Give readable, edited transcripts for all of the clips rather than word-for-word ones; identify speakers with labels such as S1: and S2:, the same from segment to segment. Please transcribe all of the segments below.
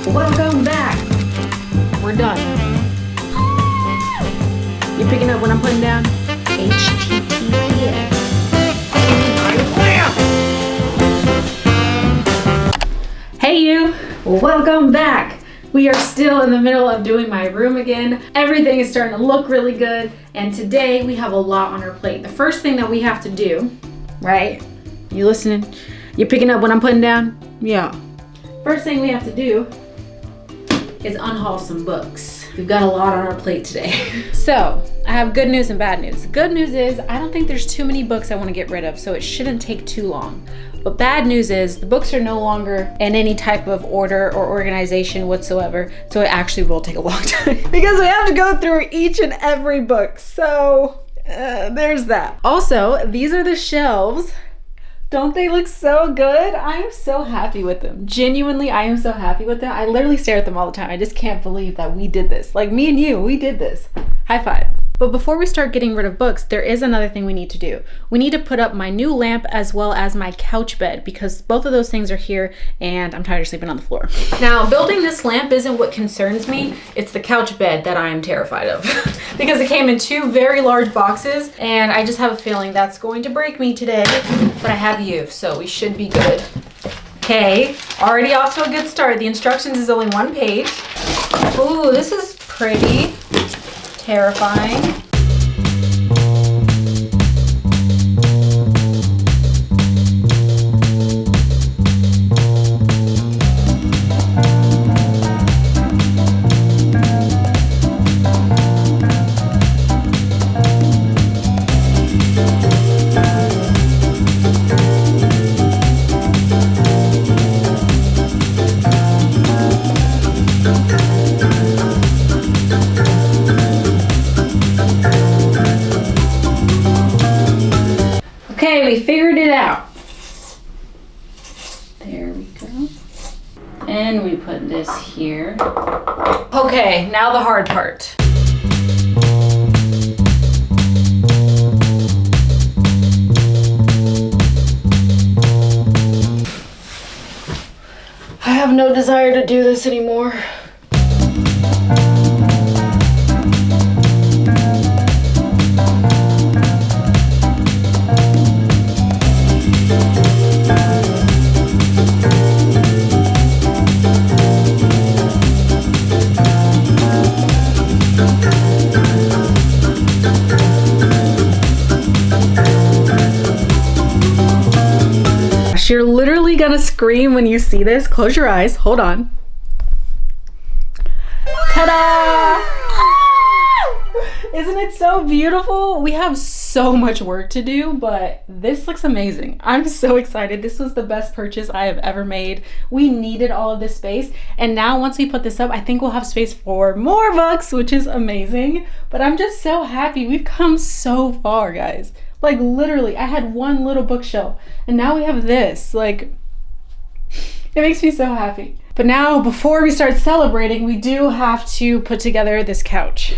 S1: Welcome back. We're done. You picking up what I'm putting down? HTTPS. Hey you, welcome back. We are still in the middle of doing my room again. Everything is starting to look really good, and today we have a lot on our plate. The first thing that we have to do, right? You listening? You picking up what I'm putting down? Yeah. First thing we have to do is unhaul some books. We've got a lot on our plate today. So, I have good news and bad news. Good news is I don't think there's too many books I want to get rid of, so it shouldn't take too long. But bad news is the books are no longer in any type of order or organization whatsoever, so it actually will take a long time because we have to go through each and every book. So there's that. Also, these are the shelves. Don't they look so good? I am so happy with them. Genuinely, I am so happy with them. I literally stare at them all the time. I just can't believe that we did this. Like me and you, we did this. High five. But before we start getting rid of books, there is another thing we need to do. We need to put up my new lamp as well as my couch bed because both of those things are here and I'm tired of sleeping on the floor. Now, building this lamp isn't what concerns me. It's the couch bed that I am terrified of because it came in two very large boxes and I just have a feeling that's going to break me today, but I have you, so we should be good. Okay, already off to a good start. The instructions is only one page. Ooh, this is pretty. Terrifying. Okay, we figured it out. There we go. And we put this here. Okay, now the hard part. I have no desire to do this anymore. You're literally gonna scream when you see this. Close your eyes. Hold on. Ta-da! Isn't it so beautiful? We have so much work to do, but this looks amazing. I'm so excited. This was the best purchase I have ever made. We needed all of this space, and now once we put this up, I think we'll have space for more books, which is amazing. But I'm just so happy. We've come so far, guys. Like literally, I had one little bookshelf and now we have this. Like, it makes me so happy. But now, before we start celebrating, we do have to put together this couch.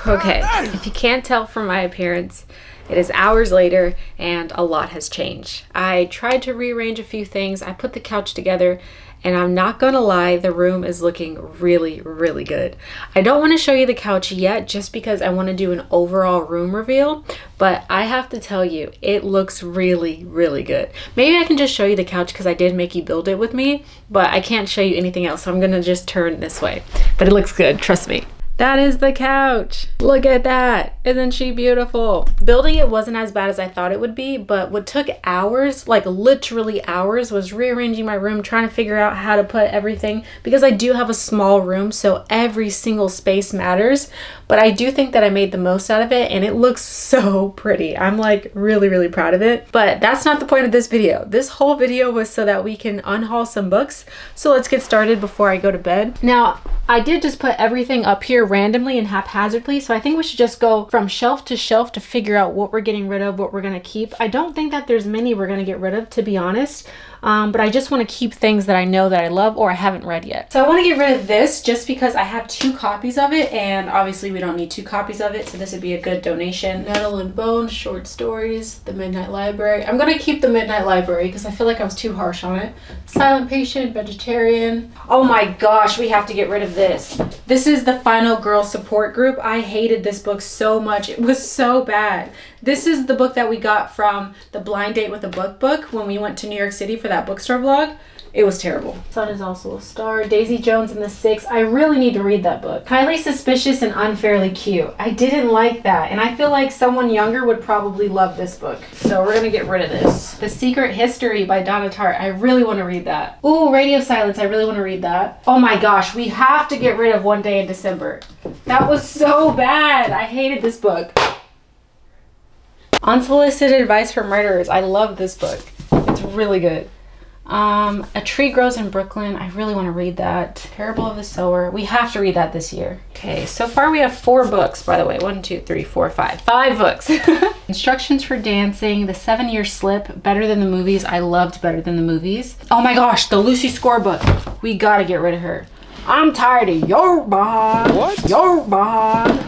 S1: Okay, if you can't tell from my appearance, it is hours later and a lot has changed. I tried to rearrange a few things, I put the couch together, and I'm not gonna lie, the room is looking really, really good. I don't wanna show you the couch yet just because I wanna do an overall room reveal, but I have to tell you, it looks really, really good. Maybe I can just show you the couch because I did make you build it with me, but I can't show you anything else, so I'm gonna just turn this way. But it looks good, trust me. That is the couch. Look at that. Isn't she beautiful? Building it wasn't as bad as I thought it would be, but what took hours, like literally hours, was rearranging my room, trying to figure out how to put everything, because I do have a small room, so every single space matters. But I do think that I made the most out of it, and it looks so pretty. I'm like really, really proud of it. But that's not the point of this video. This whole video was so that we can unhaul some books. So let's get started before I go to bed. Now, I did just put everything up here randomly and haphazardly, so I think we should just go from shelf to shelf to figure out what we're getting rid of, what we're gonna keep. I don't think that there's many we're gonna get rid of, to be honest. But I just want to keep things that I know that I love or I haven't read yet. So I want to get rid of this just because I have 2 copies of it, and obviously we don't need 2 copies of it, so this would be a good donation. Metal and Bone, short stories, The Midnight Library. I'm going to keep The Midnight Library because I feel like I was too harsh on it. Silent Patient, Vegetarian. Oh my gosh, we have to get rid of this. This is the Final Girl Support Group. I hated this book so much. It was so bad. This is the book that we got from the Blind Date with a book when we went to New York City for that bookstore vlog. It was terrible. Sun is also a star. Daisy Jones and the Six. I really need to read that book. Highly Suspicious and Unfairly Cute. I didn't like that, and I feel like someone younger would probably love this book. So we're gonna get rid of this. The Secret History by Donna Tartt. I really want to read that. Ooh, Radio Silence. I really want to read that. Oh my gosh, we have to get rid of One Day in December. That was so bad. I hated this book. Unsolicited Advice for Murderers. I love this book. It's really good. A Tree Grows in Brooklyn. I really want to read that. Parable of the Sower. We have to read that this year. Okay, so far we have 4 books, by the way. 1, 2, 3, 4, 5. 5 books. Instructions for Dancing. The 7-Year Slip. Better Than the Movies. I loved Better Than the Movies. Oh my gosh, the Lucy Score book. We gotta get rid of her. I'm tired of your bond. What? Your bond.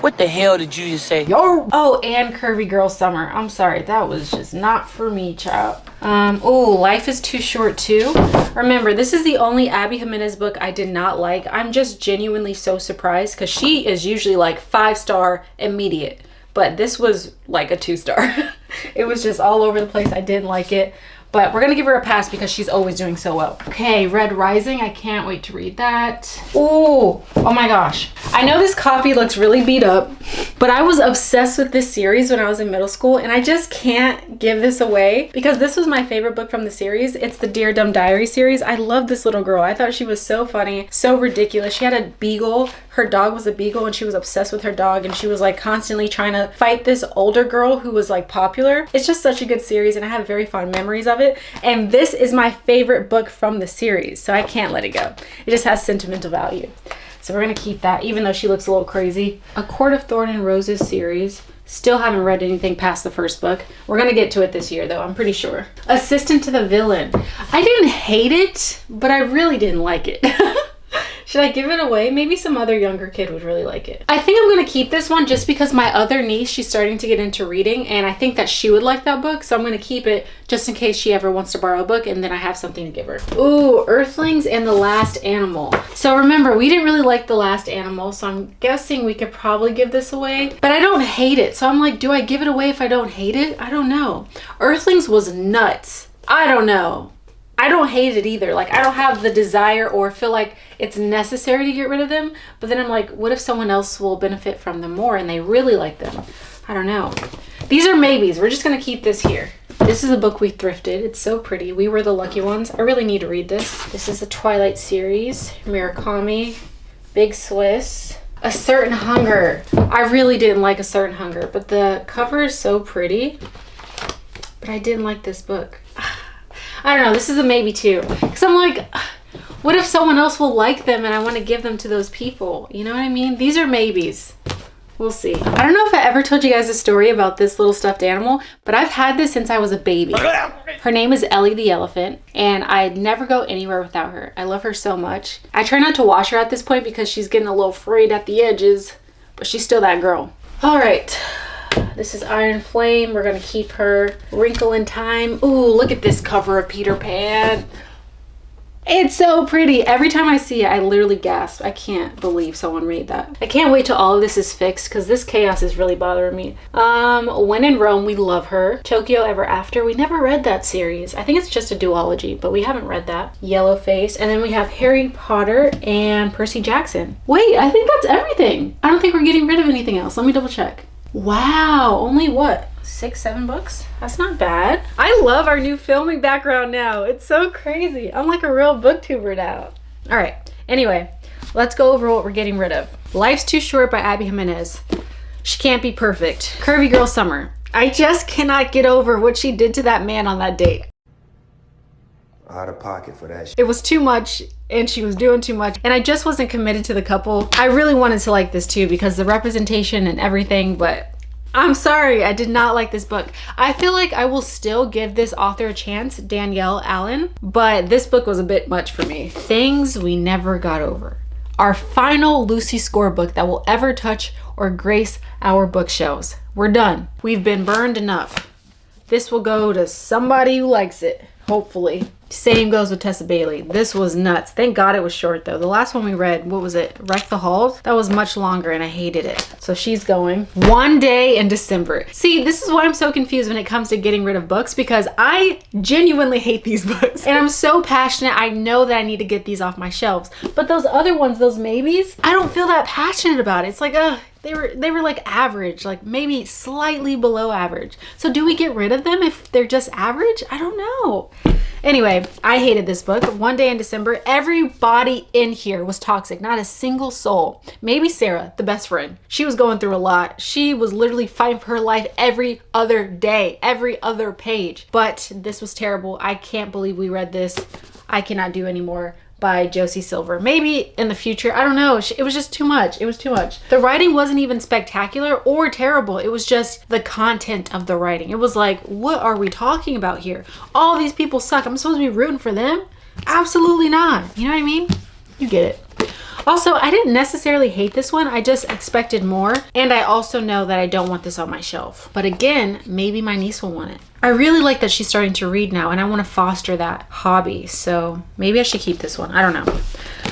S2: What the hell did you just say?
S1: Yo! Oh, and Curvy Girl Summer. I'm sorry, that was just not for me, child. Oh, Life is Too Short too. Remember, this is the only Abby Jimenez book I did not like. I'm just genuinely so surprised because she is usually like 5-star immediate. But this was like a 2-star. It was just all over the place. I didn't like it. But we're gonna give her a pass because she's always doing so well. Okay, Red Rising. I can't wait to read that. Oh my gosh. I know this copy looks really beat up, but I was obsessed with this series when I was in middle school, and I just can't give this away because this was my favorite book from the series. It's the Dear Dumb Diary series. I love this little girl. I thought she was so funny, so ridiculous. She had a beagle. Her dog was a beagle, and she was obsessed with her dog, and she was like constantly trying to fight this older girl who was like popular. It's just such a good series, and I have very fond memories of it. And this is my favorite book from the series, so I can't let it go. It just has sentimental value. So we're gonna keep that, even though she looks a little crazy. A Court of Thorn and Roses series. Still haven't read anything past the first book. We're gonna get to it this year though, I'm pretty sure. Assistant to the Villain. I didn't hate it, but I really didn't like it. Should I give it away? Maybe some other younger kid would really like it. I think I'm gonna keep this one just because my other niece, she's starting to get into reading, and I think that she would like that book, so I'm gonna keep it just in case she ever wants to borrow a book, and then I have something to give her. Ooh, Earthlings and The Last Animal. So remember, we didn't really like The Last Animal, so I'm guessing we could probably give this away, but I don't hate it. So I'm like, do I give it away if I don't hate it? I don't know. Earthlings was nuts. I don't know. I don't hate it either. Like, I don't have the desire or feel like it's necessary to get rid of them. But then I'm like, what if someone else will benefit from them more and they really like them? I don't know. These are maybes. We're just going to keep this here. This is a book we thrifted. It's so pretty. We Were the Lucky Ones. I really need to read this. This is the Twilight series. Murakami. Big Swiss. A Certain Hunger. I really didn't like A Certain Hunger, but the cover is so pretty. But I didn't like this book. I don't know, this is a maybe too. Because I'm like, what if someone else will like them and I want to give them to those people? You know what I mean? These are maybes. We'll see. I don't know if I ever told you guys a story about this little stuffed animal, but I've had this since I was a baby. Her name is Ellie the elephant, and I'd never go anywhere without her. I love her so much. I try not to wash her at this point because she's getting a little frayed at the edges, but she's still that girl. All right. This is Iron Flame. We're gonna keep her. Wrinkle in Time. Ooh, look at this cover of Peter Pan. It's so pretty. Every time I see it, I literally gasp. I can't believe someone made that. I can't wait till all of this is fixed because this chaos is really bothering me. When in Rome, We Love Her. Tokyo Ever After. We never read that series. I think it's just a duology, but we haven't read that. Yellow Face. And then we have Harry Potter and Percy Jackson. Wait, I think that's everything. I don't think we're getting rid of anything else. Let me double check. Wow, only what? 6, 7 books? That's not bad. I love our new filming background now. It's so crazy. I'm like a real booktuber now. All right, anyway, let's go over what we're getting rid of. Life's Too Short by Abby Jimenez. She Can't Be Perfect. Curvy Girl Summer. I just cannot get over what she did to that man on that date.
S3: out of pocket for that shit.
S1: It was too much and she was doing too much and I just wasn't committed to the couple. I really wanted to like this too because the representation and everything, but I'm sorry, I did not like this book. I feel like I will still give this author a chance, Danielle Allen, but this book was a bit much for me. Things We Never Got Over. Our final Lucy Score book that will ever touch or grace our bookshelves. We're done. We've been burned enough. This will go to somebody who likes it, hopefully. Same goes with Tessa Bailey. This was nuts. Thank God it was short though. The last one we read, what was it? Wreck the Halls? That was much longer and I hated it. So she's going. One Day in December. See, this is why I'm so confused when it comes to getting rid of books because I genuinely hate these books. And I'm so passionate. I know that I need to get these off my shelves. But those other ones, those maybes, I don't feel that passionate about it. It's like, they were like average, like maybe slightly below average. So do we get rid of them if they're just average? I don't know. Anyway, I hated this book. One Day in December, everybody in here was toxic, not a single soul. Maybe Sarah, the best friend. She was going through a lot. She was literally fighting for her life every other day, every other page. But this was terrible. I can't believe we read this. I cannot do anymore. By Josie Silver. Maybe in the future, I don't know. It was just too much. It was too much. The writing wasn't even spectacular or terrible. It was just the content of the writing. It was like, what are we talking about here? All these people suck. I'm supposed to be rooting for them? Absolutely not. You know what I mean? You get it. Also, I didn't necessarily hate this one. I just expected more. And I also know that I don't want this on my shelf. But again, maybe my niece will want it. I really like that she's starting to read now and I want to foster that hobby. So maybe I should keep this one. I don't know.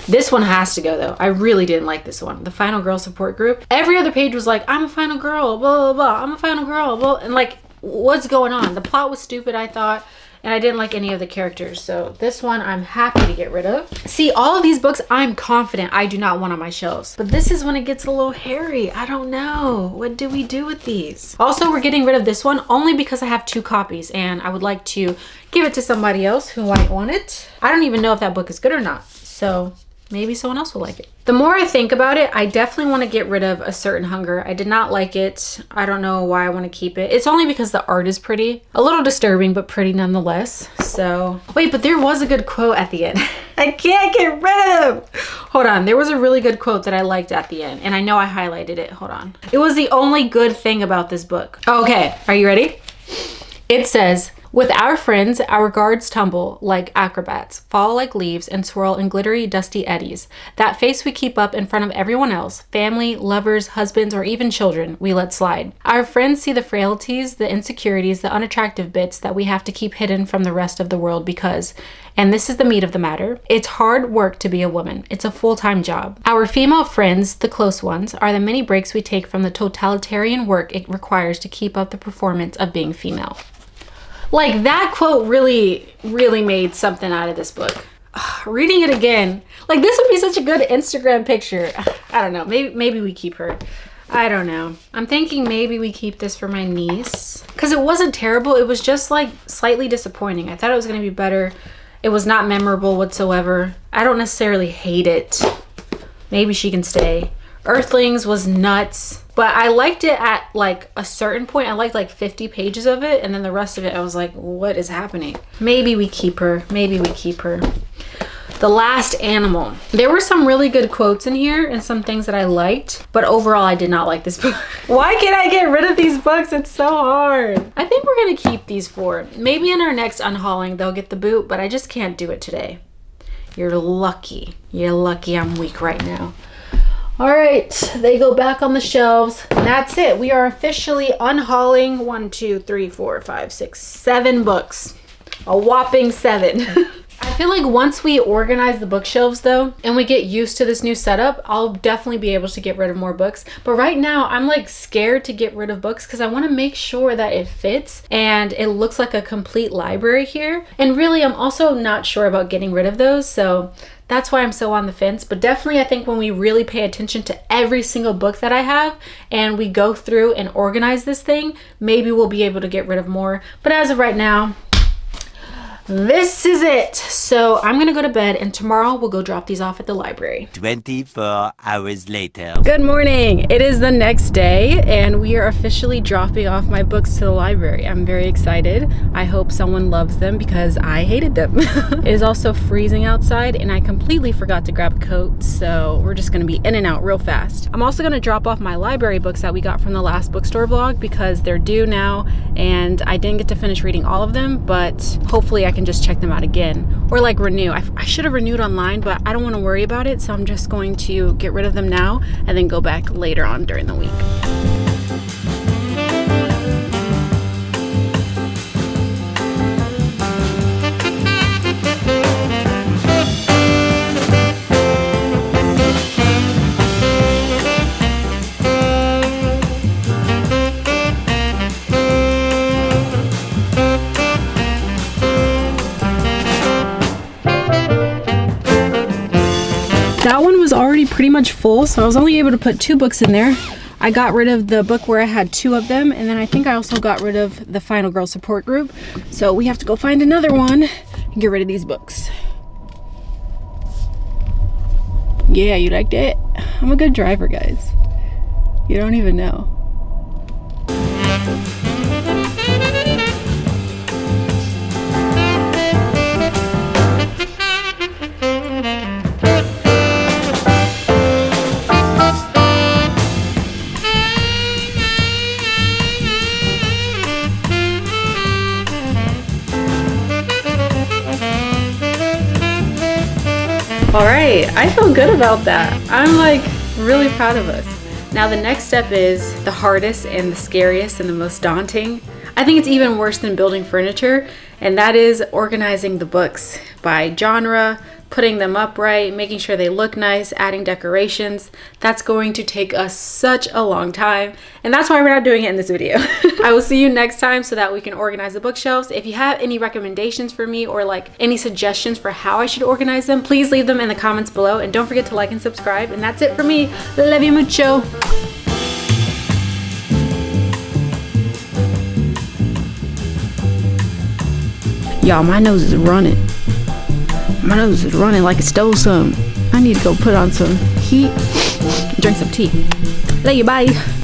S1: This one has to go though. I really didn't like this one. The Final Girl Support Group. Every other page was like, I'm a final girl, blah, blah, blah. I'm a final girl, blah. And like, what's going on? The plot was stupid, I thought. And I didn't like any of the characters. So this one I'm happy to get rid of. See, all of these books I'm confident I do not want on my shelves. But this is when it gets a little hairy. I don't know. What do we do with these? Also, we're getting rid of this one only because I have 2 copies and I would like to give it to somebody else who might want it. I don't even know if that book is good or not. So maybe someone else will like it. The more I think about it, I definitely want to get rid of A Certain Hunger. I did not like it. I don't know why I want to keep it. It's only because the art is pretty. A little disturbing, but pretty nonetheless. So, wait, but there was a good quote at the end. I can't get rid of them. Hold on, there was a really good quote that I liked at the end, and I know I highlighted it. Hold on. It was the only good thing about this book. Okay, are you ready? It says, with our friends, our guards tumble like acrobats, fall like leaves, and swirl in glittery, dusty eddies. That face we keep up in front of everyone else, family, lovers, husbands, or even children, we let slide. Our friends see the frailties, the insecurities, the unattractive bits that we have to keep hidden from the rest of the world because, and this is the meat of the matter, it's hard work to be a woman. It's a full-time job. Our female friends, the close ones, are the many breaks we take from the totalitarian work it requires to keep up the performance of being female. Like, that quote really made something out of this book. Reading it again, like, this would be such a good Instagram picture. I don't know, maybe we keep her. I don't know. I'm thinking maybe we keep this for my niece. Because it wasn't terrible, it was just like slightly disappointing. I thought it was gonna be better. It was not memorable whatsoever. I don't necessarily hate it. Maybe she can stay. Earthlings was nuts, but I liked it at like a certain point. I liked like 50 pages of it, and then the rest of it I was like, what is happening? Maybe we keep her. Maybe we keep her. The Last Animal. There were some really good quotes in here and some things that I liked, but overall I did not like this book. Why can't I get rid of these books? It's so hard. I think we're gonna keep these 4. Maybe in our next unhauling they'll get the boot, but I just can't do it today. You're lucky. You're lucky I'm weak right now. All right, they go back on the shelves. And that's it. We are officially unhauling 1, 2, 3, 4, 5, 6, 7 books. A whopping 7. I feel like once we organize the bookshelves though, and we get used to this new setup, I'll definitely be able to get rid of more books. But right now I'm like scared to get rid of books because I want to make sure that it fits and it looks like a complete library here. And really, I'm also not sure about getting rid of those. So that's why I'm so on the fence. But definitely I think when we really pay attention to every single book that I have and we go through and organize this thing, maybe we'll be able to get rid of more. But as of right now, this is it. So I'm gonna go to bed and tomorrow we'll go drop these off at the library.
S2: 24 hours later.
S1: Good morning. It is the next day and we are officially dropping off my books to the library. I'm very excited. I hope someone loves them because I hated them. It is also freezing outside and I completely forgot to grab a coat, so we're just gonna be in and out real fast. I'm also gonna drop off my library books that we got from the last bookstore vlog because they're due now and I didn't get to finish reading all of them, but hopefully I can just check them out again or like renew. I should have renewed online, but I don't want to worry about it, so I'm just going to get rid of them now and then go back later on during the week. That one was already pretty much full, so I was only able to put 2 books in there. I got rid of the book where I had 2 of them, and then I think I also got rid of the Final Girl support group. So we have to go find another one and get rid of these books. Yeah, you like that? I'm a good driver, guys. You don't even know. All right, I feel good about that. I'm like really proud of us. Now the next step is the hardest and the scariest and the most daunting. I think it's even worse than building furniture, and that is organizing the books by genre, putting them upright, making sure they look nice, adding decorations. That's going to take us such a long time, and that's why we're not doing it in this video. I will see you next time so that we can organize the bookshelves. If you have any recommendations for me or like any suggestions for how I should organize them, please leave them in the comments below, and don't forget to like and subscribe. And that's it for me. Love you mucho. Y'all, my nose is running. My nose is running like it stole some. I need to go put on some heat, drink some tea. Love you, bye.